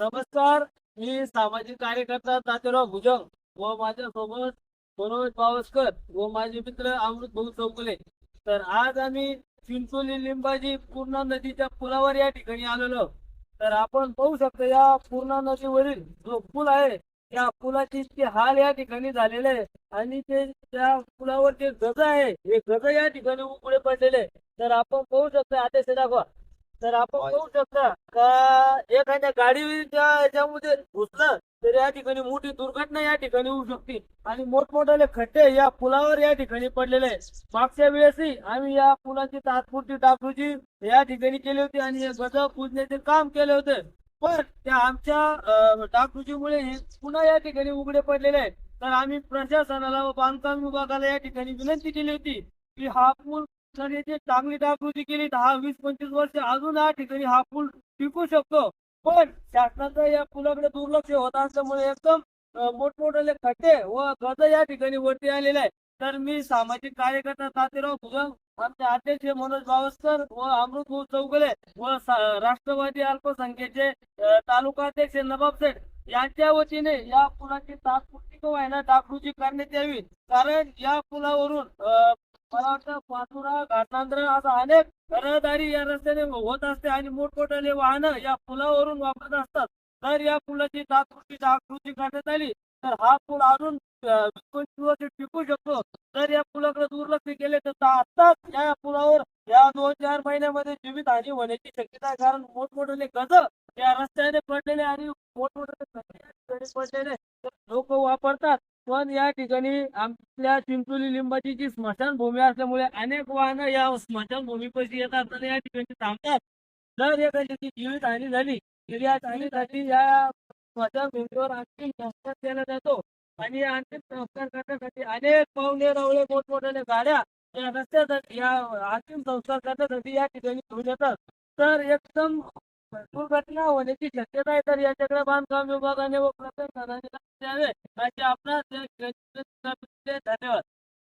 नमस्कार. मी सामाजिक कार्यकर्ता तात्याराव भुजंग व माझ्यासोबत मनोज पावसकर व माझे मित्र अमृत भाऊ चौगुले. तर आज आम्ही चिंचोली लिंबाजी पूर्णा नदीच्या पुलावर या ठिकाणी आलेलो. तर आपण पाहू शकतो या पूर्णा नदीवरील जो पूल आहे या पुलाचे इतके हाल या ठिकाणी झालेले आहे. आणि ते त्या पुलावर जे गज आहे हे गज या ठिकाणी उघडे पडलेले आहे. तर आपण पाहू शकतो आदेश दाखवा. तर आपण पाहू शकता का एखाद्या गाडीच्या याच्यामध्ये घुसलं तर या ठिकाणी मोठी दुर्घटना या ठिकाणी होऊ शकते. आणि मोठमोठाले खड्डे या पुलावर या ठिकाणी पडलेले आहेत. मागच्या वेळेसही आम्ही या पुलाची तात्पुरती डागडुजी या ठिकाणी केली होती आणि हे गज पुजण्याचे काम केले होते. पण त्या आमच्या डागडुजीमुळे हे पुन्हा या ठिकाणी उघडे पडलेले आहेत. तर आम्ही प्रशासनाला व बांधकाम विभागाला या ठिकाणी विनंती केली होती की हा पूल तर याची चांगली डागडुजी केली तर हा 20-25 वर्ष अजून या ठिकाणी हा पूल टिकू शकतो. पण शासनाचं या पुलाकडे दुर्लक्ष होत असल्यामुळे एकदम मोठमोठाले खड्डे व गज या ठिकाणी वरती आलेले आहे. तर मी सामाजिक कार्यकर्ता तात्याराव भुजंग, आमचे अध्यक्ष मनोज बावस्कर व अमृत भाऊ चौगुले व राष्ट्रवादी अल्पसंख्येचे तालुका अध्यक्ष नवाब शेठ यांच्या वतीने या पुलाची तात्पुरती डागडुजी करण्यात यावी. कारण या पुलावरून मला वाटतं पाचोरा घाटनांद्रा असा अनेक रहदारी या रस्त्याने होत असते आणि मोठमोठाले वाहनं या पुलावरून वापरत असतात. तर या पुलाची तात्पुरती डागडुजी करण्यात आली तर हा पूल अजून 20-25 वर्ष टिकू शकतो. तर या पुलाकडे दुर्लक्ष केले तर आताच या पुलावर या 2-4 महिन्यामध्ये जीवितहानी होण्याची शक्यता आहे. कारण मोठमोठाले गज या रस्त्याने पडलेले आणि मोठमोठाले खड्डे पडलेले लोक वापरतात. पण या ठिकाणी आपल्या चिंचोली लिंबाची जी स्मशानभूमी असल्यामुळे अनेक वाहनं या स्मशानभूमीपाशी येतात आणि या ठिकाणी थांबतात. जर एखाद्याची जीवितहानी झाली तर या हानीसाठी या स्मशानभूमीवर अंतिम संस्कार केला जातो. आणि या अंतिम संस्कार करण्यासाठी अनेक पाहुणे रावळे मोठमोठ्याने गाड्या या रस्त्यासाठी या अंतिम संस्कार करण्यासाठी या ठिकाणी घेऊन येतात. तर एकदम दुर्घटना होण्याची शक्यता आहे. तर याच्याकडे बांधकाम विभागाने व प्रशासनाने लक्ष द्यावे असे आपणास धन्यवाद.